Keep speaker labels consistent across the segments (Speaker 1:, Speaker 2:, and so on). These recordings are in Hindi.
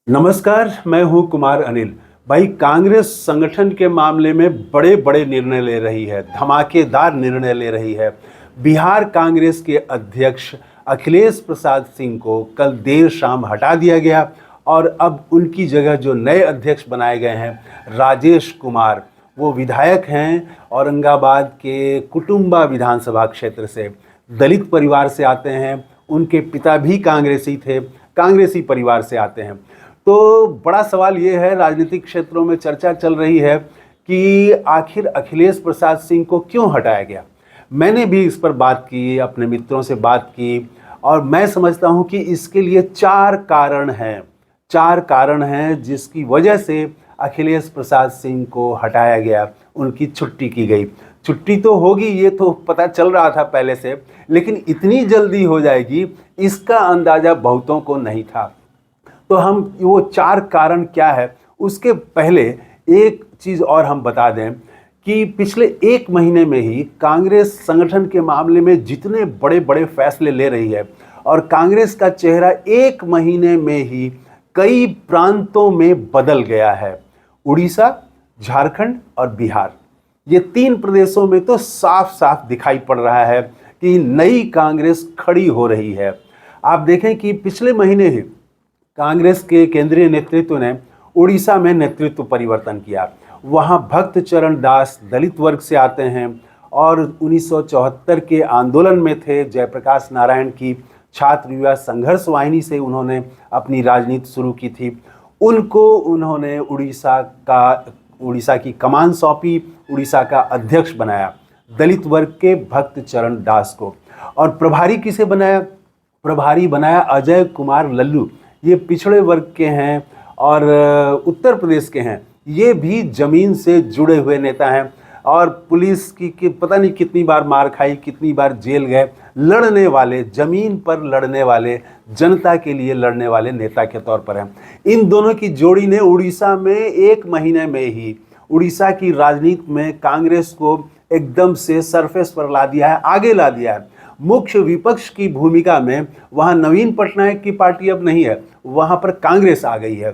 Speaker 1: नमस्कार, मैं हूं कुमार अनिल। भाई, कांग्रेस संगठन के मामले में बड़े बड़े निर्णय ले रही है, धमाकेदार निर्णय ले रही है। बिहार कांग्रेस के अध्यक्ष अखिलेश प्रसाद सिंह को कल देर शाम हटा दिया गया और अब उनकी जगह जो नए अध्यक्ष बनाए गए हैं राजेश कुमार, वो विधायक हैं औरंगाबाद के कुटुंबा विधानसभा क्षेत्र से, दलित परिवार से आते हैं। उनके पिता भी कांग्रेसी थे, कांग्रेसी परिवार से आते हैं। तो बड़ा सवाल ये है, राजनीतिक क्षेत्रों में चर्चा चल रही है कि आखिर अखिलेश प्रसाद सिंह को क्यों हटाया गया। मैंने भी इस पर बात की, अपने मित्रों से बात की, और मैं समझता हूं कि इसके लिए चार कारण हैं जिसकी वजह से अखिलेश प्रसाद सिंह को हटाया गया, उनकी छुट्टी की गई। छुट्टी तो होगी, ये तो पता चल रहा था पहले से, लेकिन इतनी जल्दी हो जाएगी इसका अंदाजा बहुतों को नहीं था। तो हम वो चार कारण क्या है, उसके पहले एक चीज़ और हम बता दें कि पिछले एक महीने में ही कांग्रेस संगठन के मामले में जितने बड़े बड़े फैसले ले रही है, और कांग्रेस का चेहरा एक महीने में ही कई प्रांतों में बदल गया है। उड़ीसा, झारखंड और बिहार, ये तीन प्रदेशों में तो साफ साफ दिखाई पड़ रहा है कि नई कांग्रेस खड़ी हो रही है। आप देखें कि पिछले महीने ही कांग्रेस के केंद्रीय नेतृत्व ने उड़ीसा में नेतृत्व परिवर्तन किया। वहां भक्त चरण दास दलित वर्ग से आते हैं और 1974 के आंदोलन में थे। जयप्रकाश नारायण की छात्र युवा संघर्ष वाहिनी से उन्होंने अपनी राजनीति शुरू की थी। उनको उन्होंने उड़ीसा की कमान सौंपी, उड़ीसा का अध्यक्ष बनाया दलित वर्ग के भक्त चरण दास को। और प्रभारी किसे बनाया? प्रभारी बनाया अजय कुमार लल्लू। ये पिछड़े वर्ग के हैं और उत्तर प्रदेश के हैं। ये भी जमीन से जुड़े हुए नेता हैं और पुलिस की पता नहीं कितनी बार मार खाई, कितनी बार जेल गए। लड़ने वाले, जमीन पर लड़ने वाले, जनता के लिए लड़ने वाले नेता के तौर पर हैं। इन दोनों की जोड़ी ने उड़ीसा में एक महीने में ही उड़ीसा की राजनीति में कांग्रेस को एकदम से सरफेस पर ला दिया है, आगे ला दिया है। मुख्य विपक्ष की भूमिका में वहां नवीन पटनायक की पार्टी अब नहीं है, वहां पर कांग्रेस आ गई है।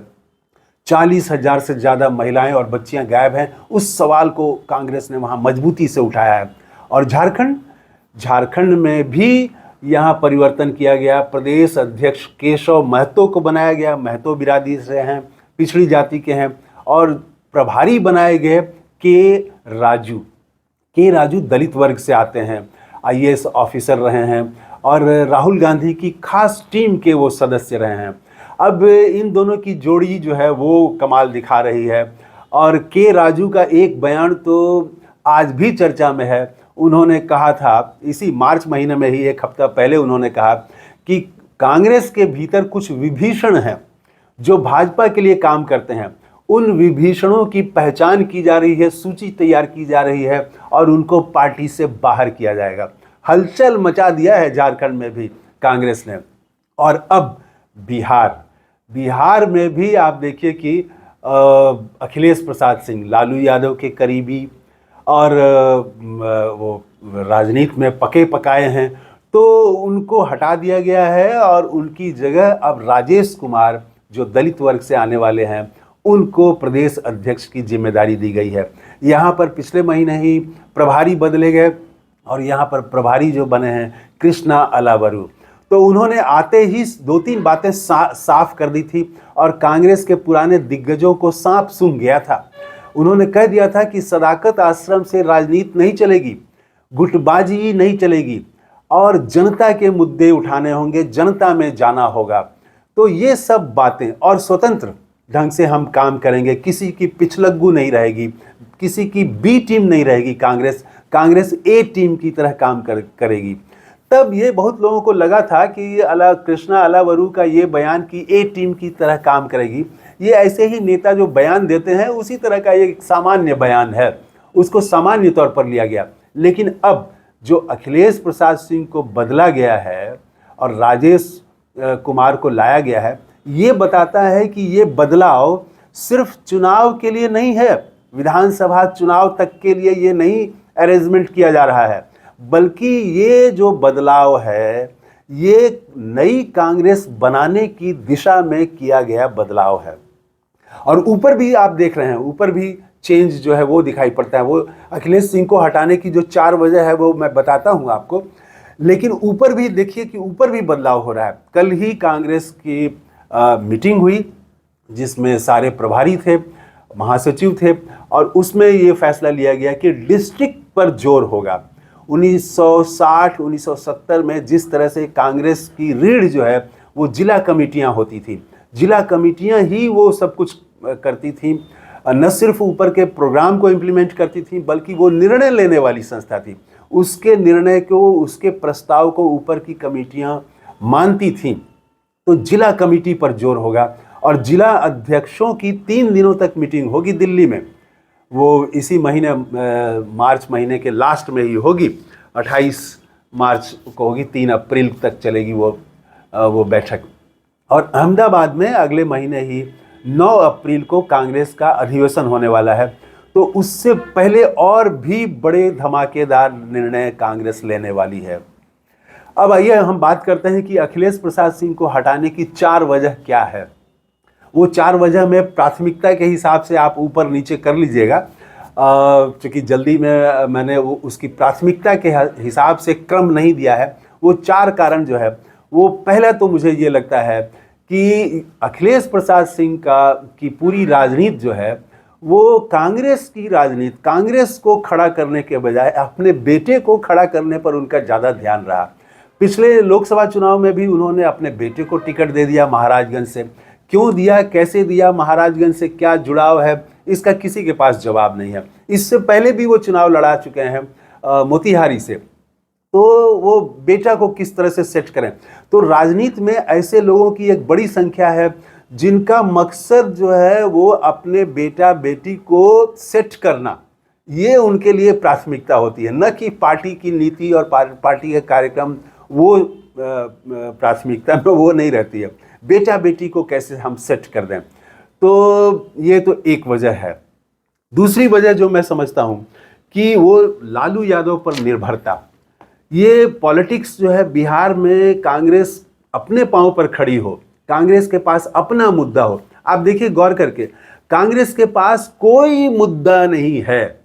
Speaker 1: 40,000 से ज़्यादा महिलाएं और बच्चियां गायब हैं, उस सवाल को कांग्रेस ने वहां मजबूती से उठाया है। और झारखंड में भी यहां परिवर्तन किया गया। प्रदेश अध्यक्ष केशव महतो को बनाया गया, महतो बिरादरी से हैं, पिछड़ी जाति के हैं। और प्रभारी बनाए गए के राजू दलित वर्ग से आते हैं, IAS ऑफिसर रहे हैं और राहुल गांधी की खास टीम के वो सदस्य रहे हैं। अब इन दोनों की जोड़ी जो है वो कमाल दिखा रही है। और के राजू का एक बयान तो आज भी चर्चा में है। उन्होंने कहा था, इसी मार्च महीने में ही, एक हफ्ता पहले उन्होंने कहा कि कांग्रेस के भीतर कुछ विभीषण हैं जो भाजपा के लिए काम करते हैं। उन विभीषणों की पहचान की जा रही है, सूची तैयार की जा रही है और उनको पार्टी से बाहर किया जाएगा। हलचल मचा दिया है झारखंड में भी कांग्रेस ने। और अब बिहार में भी आप देखिए कि अखिलेश प्रसाद सिंह, लालू यादव के करीबी और वो राजनीति में पके पकाए हैं, तो उनको हटा दिया गया है और उनकी जगह अब राजेश कुमार, जो दलित वर्ग से आने वाले हैं, उनको प्रदेश अध्यक्ष की जिम्मेदारी दी गई है। यहाँ पर पिछले महीने ही प्रभारी बदले गए और यहाँ पर प्रभारी जो बने हैं कृष्णा अलावरू, तो उन्होंने आते ही 2-3 बातें साफ कर दी थी और कांग्रेस के पुराने दिग्गजों को सांप सूंघ गया था। उन्होंने कह दिया था कि सदाकत आश्रम से राजनीति नहीं चलेगी, गुटबाजी नहीं चलेगी और जनता के मुद्दे उठाने होंगे, जनता में जाना होगा। तो ये सब बातें, और स्वतंत्र ढंग से हम काम करेंगे, किसी की पिछलग्गू नहीं रहेगी, किसी की बी टीम नहीं रहेगी, कांग्रेस ए टीम की तरह काम करेगी। तब ये बहुत लोगों को लगा था कि कृष्णा अलावरू का ये बयान कि ए टीम की तरह काम करेगी, ये ऐसे ही नेता जो बयान देते हैं उसी तरह का ये सामान्य बयान है, उसको सामान्य तौर पर लिया गया। लेकिन अब जो अखिलेश प्रसाद सिंह को बदला गया है और राजेश कुमार को लाया गया है, ये बताता है कि ये बदलाव सिर्फ चुनाव के लिए नहीं है, विधानसभा चुनाव तक के लिए ये नहीं अरेंजमेंट किया जा रहा है, बल्कि ये जो बदलाव है ये नई कांग्रेस बनाने की दिशा में किया गया बदलाव है। और ऊपर भी आप देख रहे हैं, ऊपर भी चेंज जो है वो दिखाई पड़ता है। वो अखिलेश सिंह को हटाने की जो 4 वजह है वो मैं बताता हूं आपको, लेकिन ऊपर भी देखिए कि ऊपर भी बदलाव हो रहा है। कल ही कांग्रेस की मीटिंग हुई जिसमें सारे प्रभारी थे, महासचिव थे, और उसमें ये फैसला लिया गया कि डिस्ट्रिक्ट पर जोर होगा। 1960-1970 में जिस तरह से कांग्रेस की रीढ़ जो है वो जिला कमेटियां होती थी, जिला कमेटियां ही वो सब कुछ करती थी, न सिर्फ ऊपर के प्रोग्राम को इम्प्लीमेंट करती थी बल्कि वो निर्णय लेने वाली संस्था थी। उसके निर्णय को, उसके प्रस्ताव को ऊपर की कमेटियां मानती थीं। तो जिला कमेटी पर जोर होगा और जिला अध्यक्षों की 3 दिनों तक मीटिंग होगी दिल्ली में। वो इसी महीने मार्च महीने के लास्ट में ही होगी, 28 मार्च को होगी, 3 अप्रैल तक चलेगी वो बैठक। और अहमदाबाद में अगले महीने ही 9 अप्रैल को कांग्रेस का अधिवेशन होने वाला है। तो उससे पहले और भी बड़े धमाकेदार निर्णय कांग्रेस लेने वाली है। अब आइए हम बात करते हैं कि अखिलेश प्रसाद सिंह को हटाने की 4 वजह क्या है। वो 4 वजह में प्राथमिकता के हिसाब से आप ऊपर नीचे कर लीजिएगा, क्योंकि जल्दी में मैंने वो उसकी प्राथमिकता के हिसाब से क्रम नहीं दिया है। वो 4 कारण जो है वो, पहला तो मुझे ये लगता है कि अखिलेश प्रसाद सिंह की पूरी राजनीति जो है वो कांग्रेस की राजनीति, कांग्रेस को खड़ा करने के बजाय अपने बेटे को खड़ा करने पर उनका ज़्यादा ध्यान रहा। पिछले लोकसभा चुनाव में भी उन्होंने अपने बेटे को टिकट दे दिया महाराजगंज से। क्यों दिया, कैसे दिया, महाराजगंज से क्या जुड़ाव है, इसका किसी के पास जवाब नहीं है। इससे पहले भी वो चुनाव लड़ा चुके हैं मोतिहारी से। तो वो बेटा को किस तरह से सेट करें। तो राजनीति में ऐसे लोगों की एक बड़ी संख्या है जिनका मकसद जो है वो अपने बेटा बेटी को सेट करना, ये उनके लिए प्राथमिकता होती है, न कि पार्टी की नीति और पार्टी के कार्यक्रम। वो प्राथमिकता में वो नहीं रहती है। बेटा बेटी को कैसे हम सेट कर दें, तो ये तो एक वजह है। दूसरी वजह जो मैं समझता हूँ कि वो लालू यादव पर निर्भरता। ये पॉलिटिक्स जो है बिहार में, कांग्रेस अपने पांव पर खड़ी हो, कांग्रेस के पास अपना मुद्दा हो। आप देखिए गौर करके, कांग्रेस के पास कोई मुद्दा नहीं है।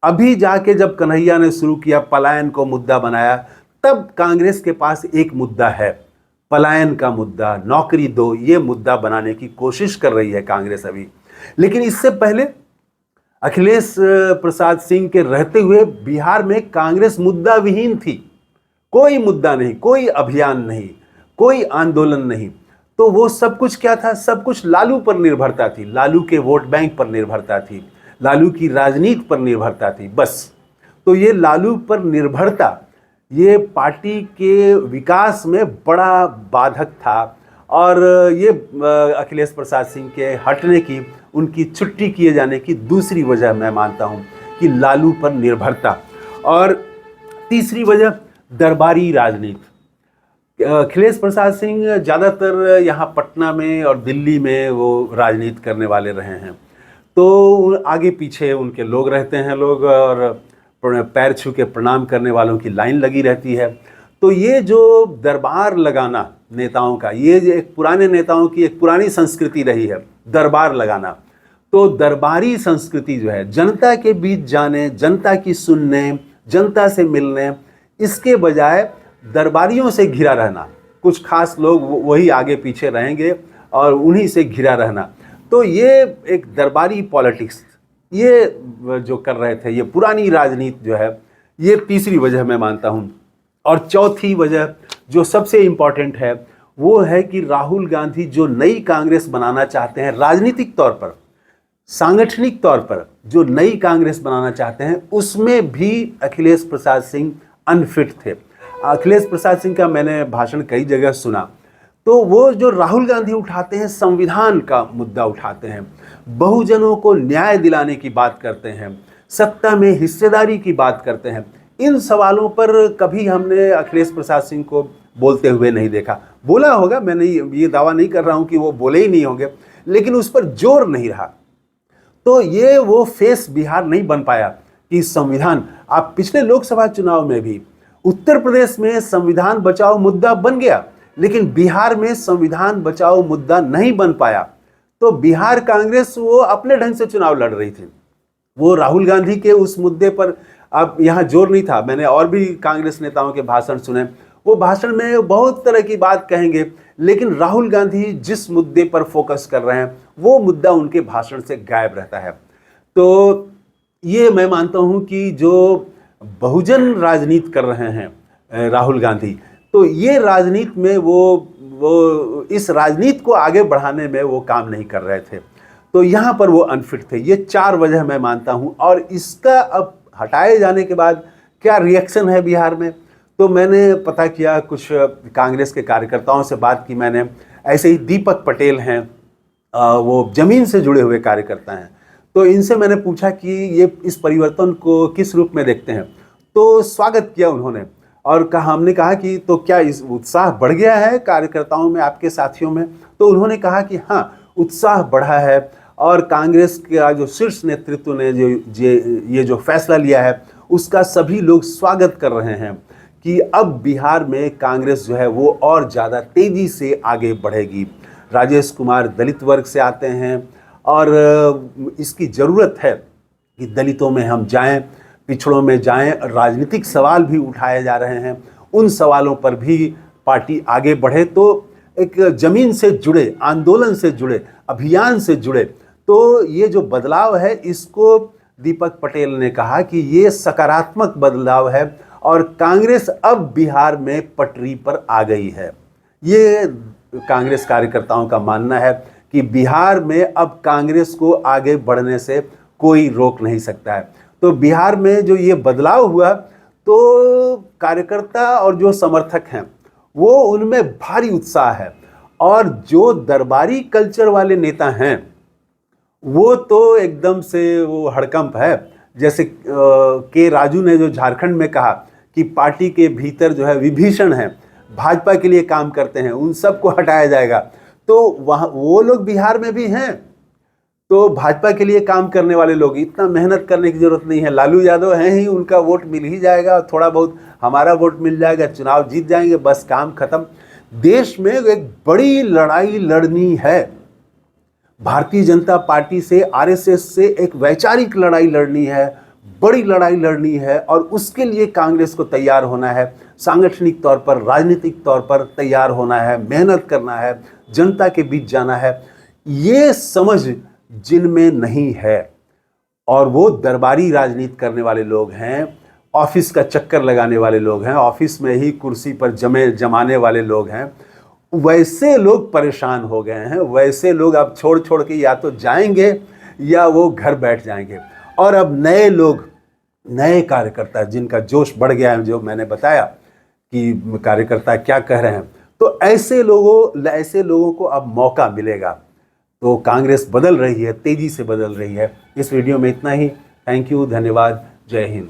Speaker 1: अभी जाके जब कन्हैया ने शुरू किया, पलायन को मुद्दा बनाया, तब कांग्रेस के पास एक मुद्दा है, पलायन का मुद्दा, नौकरी दो, ये मुद्दा बनाने की कोशिश कर रही है कांग्रेस अभी। लेकिन इससे पहले अखिलेश प्रसाद सिंह के रहते हुए बिहार में कांग्रेस मुद्दा विहीन थी। कोई मुद्दा नहीं, कोई अभियान नहीं, कोई आंदोलन नहीं। तो वो सब कुछ क्या था, सब कुछ लालू पर निर्भरता थी, लालू के वोट बैंक पर निर्भरता थी, लालू की राजनीति पर निर्भरता थी, बस। तो ये लालू पर निर्भरता, ये पार्टी के विकास में बड़ा बाधक था। और ये अखिलेश प्रसाद सिंह के हटने की, उनकी छुट्टी किए जाने की दूसरी वजह मैं मानता हूं कि लालू पर निर्भरता। और तीसरी वजह दरबारी राजनीति। अखिलेश प्रसाद सिंह ज़्यादातर यहाँ पटना में और दिल्ली में वो राजनीति करने वाले रहे हैं। तो आगे पीछे उनके लोग रहते हैं, लोग, और पैर छू के प्रणाम करने वालों की लाइन लगी रहती है। तो ये जो दरबार लगाना नेताओं का, ये एक पुराने नेताओं की एक पुरानी संस्कृति रही है, दरबार लगाना। तो दरबारी संस्कृति जो है, जनता के बीच जाने, जनता की सुनने, जनता से मिलने, इसके बजाय दरबारियों से घिरा रहना, कुछ खास लोग वही आगे पीछे रहेंगे और उन्हीं से घिरा रहना। तो ये एक दरबारी पॉलिटिक्स, ये जो कर रहे थे, ये पुरानी राजनीति जो है, ये तीसरी वजह मैं मानता हूँ। और चौथी वजह जो सबसे इम्पॉर्टेंट है वो है कि राहुल गांधी जो नई कांग्रेस बनाना चाहते हैं, राजनीतिक तौर पर, सांगठनिक तौर पर जो नई कांग्रेस बनाना चाहते हैं, उसमें भी अखिलेश प्रसाद सिंह अनफिट थे। अखिलेश प्रसाद सिंह का मैंने भाषण कई जगह सुना। तो वो जो राहुल गांधी उठाते हैं, संविधान का मुद्दा उठाते हैं, बहुजनों को न्याय दिलाने की बात करते हैं, सत्ता में हिस्सेदारी की बात करते हैं, इन सवालों पर कभी हमने अखिलेश प्रसाद सिंह को बोलते हुए नहीं देखा। बोला होगा, मैंने ये दावा नहीं कर रहा हूं कि वो बोले ही नहीं होंगे, लेकिन उस पर जोर नहीं रहा। तो ये वो फेस बिहार नहीं बन पाया कि संविधान, आप पिछले लोकसभा चुनाव में भी उत्तर प्रदेश में संविधान बचाओ मुद्दा बन गया, लेकिन बिहार में संविधान बचाओ मुद्दा नहीं बन पाया। तो बिहार कांग्रेस वो अपने ढंग से चुनाव लड़ रही थी, वो राहुल गांधी के उस मुद्दे पर अब यहाँ जोर नहीं था। मैंने और भी कांग्रेस नेताओं के भाषण सुने, वो भाषण में बहुत तरह की बात कहेंगे, लेकिन राहुल गांधी जिस मुद्दे पर फोकस कर रहे हैं वो मुद्दा उनके भाषण से गायब रहता है। तो ये मैं मानता हूँ कि जो बहुजन राजनीति कर रहे हैं राहुल गांधी, तो ये राजनीति में वो इस राजनीति को आगे बढ़ाने में वो काम नहीं कर रहे थे, तो यहाँ पर वो अनफिट थे। ये 4 वजह मैं मानता हूँ। और इसका अब हटाए जाने के बाद क्या रिएक्शन है बिहार में, तो मैंने पता किया, कुछ कांग्रेस के कार्यकर्ताओं से बात की मैंने। ऐसे ही दीपक पटेल हैं, वो जमीन से जुड़े हुए कार्यकर्ता हैं, तो इनसे मैंने पूछा कि ये इस परिवर्तन को किस रूप में देखते हैं। तो स्वागत किया उन्होंने और हमने कहा कि तो क्या इस उत्साह बढ़ गया है कार्यकर्ताओं में, आपके साथियों में? तो उन्होंने कहा कि हाँ, उत्साह बढ़ा है और कांग्रेस का जो शीर्ष नेतृत्व ने ये जो फैसला लिया है उसका सभी लोग स्वागत कर रहे हैं कि अब बिहार में कांग्रेस जो है वो और ज़्यादा तेज़ी से आगे बढ़ेगी। राजेश कुमार दलित वर्ग से आते हैं और इसकी ज़रूरत है कि दलितों में हम जाएं, पिछड़ों में जाएं। राजनीतिक सवाल भी उठाए जा रहे हैं, उन सवालों पर भी पार्टी आगे बढ़े। तो एक ज़मीन से जुड़े, आंदोलन से जुड़े, अभियान से जुड़े, तो ये जो बदलाव है इसको दीपक पटेल ने कहा कि ये सकारात्मक बदलाव है और कांग्रेस अब बिहार में पटरी पर आ गई है। ये कांग्रेस कार्यकर्ताओं का मानना है कि बिहार में अब कांग्रेस को आगे बढ़ने से कोई रोक नहीं सकता है। तो बिहार में जो ये बदलाव हुआ, तो कार्यकर्ता और जो समर्थक हैं वो उनमें भारी उत्साह है। और जो दरबारी कल्चर वाले नेता हैं वो तो एकदम से वो हड़कंप है। जैसे के राजू ने जो झारखंड में कहा कि पार्टी के भीतर जो है विभीषण हैं, भाजपा के लिए काम करते हैं, उन सबको हटाया जाएगा। तो वहाँ वो लोग बिहार में भी हैं, तो भाजपा के लिए काम करने वाले लोग, इतना मेहनत करने की जरूरत नहीं है। लालू यादव हैं ही, उनका वोट मिल ही जाएगा, थोड़ा बहुत हमारा वोट मिल जाएगा, चुनाव जीत जाएंगे, बस काम खत्म। देश में एक बड़ी लड़ाई लड़नी है, भारतीय जनता पार्टी से, आरएसएस से एक वैचारिक लड़ाई लड़नी है, बड़ी लड़ाई लड़नी है। और उसके लिए कांग्रेस को तैयार होना है, सांगठनिक तौर पर, राजनीतिक तौर पर तैयार होना है, मेहनत करना है, जनता के बीच जाना है। ये समझ जिनमें नहीं है और वो दरबारी राजनीति करने वाले लोग हैं, ऑफिस का चक्कर लगाने वाले लोग हैं, ऑफिस में ही कुर्सी पर जमाने वाले लोग हैं, वैसे लोग परेशान हो गए हैं। वैसे लोग अब छोड़ छोड़ के या तो जाएंगे या वो घर बैठ जाएंगे। और अब नए लोग, नए कार्यकर्ता जिनका जोश बढ़ गया है, जो मैंने बताया कि कार्यकर्ता क्या कह रहे हैं, तो ऐसे लोगों को अब मौका मिलेगा। तो कांग्रेस बदल रही है, तेजी से बदल रही है। इस वीडियो में इतना ही। थैंक यू, धन्यवाद, जय हिंद।